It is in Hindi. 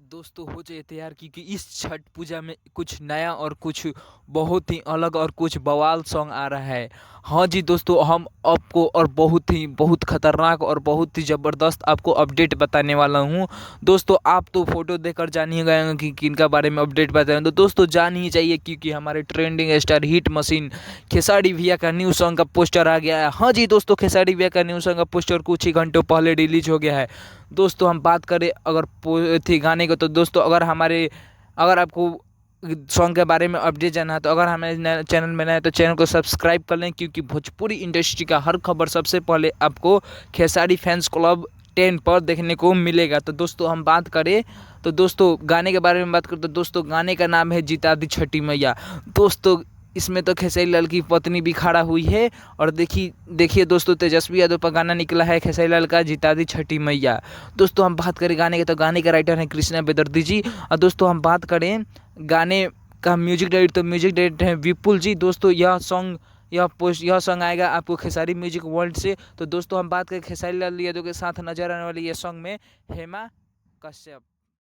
दोस्तों हो जाए तैयार क्योंकि इस छठ पूजा में कुछ नया और कुछ बहुत ही अलग और कुछ बवाल सॉन्ग आ रहा है। हाँ जी दोस्तों, हम आपको और बहुत खतरनाक और बहुत ही ज़बरदस्त आपको अपडेट बताने वाला हूँ। दोस्तों आप तो फोटो देखकर जान ही गए होंगे कि किनका बारे में अपडेट बताएं, तो दोस्तों जान ही चाहिए क्योंकि हमारे trending star hit machine Khesari भैया का न्यू सॉन्ग का पोस्टर आ गया है। हाँ जी दोस्तों, खेसारी भैया का न्यू सॉन्ग का पोस्टर कुछ ही घंटों पहले रिलीज हो गया है। दोस्तों हम बात करें अगर थी गाने को, तो दोस्तों अगर आपको सॉन्ग के बारे में अपडेट जानना है तो अगर हमारे चैनल में नए तो चैनल को सब्सक्राइब कर लें, क्योंकि भोजपुरी इंडस्ट्री का हर खबर सबसे पहले आपको खेसारी फैंस क्लब 10 पर देखने को मिलेगा। तो दोस्तों हम बात करें तो दोस्तों गाने के बारे में बात करें तो दोस्तों गाने का नाम है जिता दी छठी मैया। दोस्तों इसमें तो खेसारी लाल की पत्नी भी खड़ा हुई है और देखिए दोस्तों तेजस्वी यादव पर गाना निकला है खेसारी लाल का जिता दी छठी मैया। दोस्तों हम बात करें गाने के तो गाने के राइटर हैं कृष्णा बेदर्दी जी। और दोस्तों हम बात करें गाने का म्यूजिक डायरेक्टर, तो म्यूजिक डायरेक्टर हैं विपुल जी। दोस्तों यह सॉन्ग आएगा आपको खेसारी म्यूजिक वर्ल्ड से। तो दोस्तों हम बात करें खेसारी लाल यादव के साथ नजर आने वाले ये सॉन्ग में हेमा कश्यप।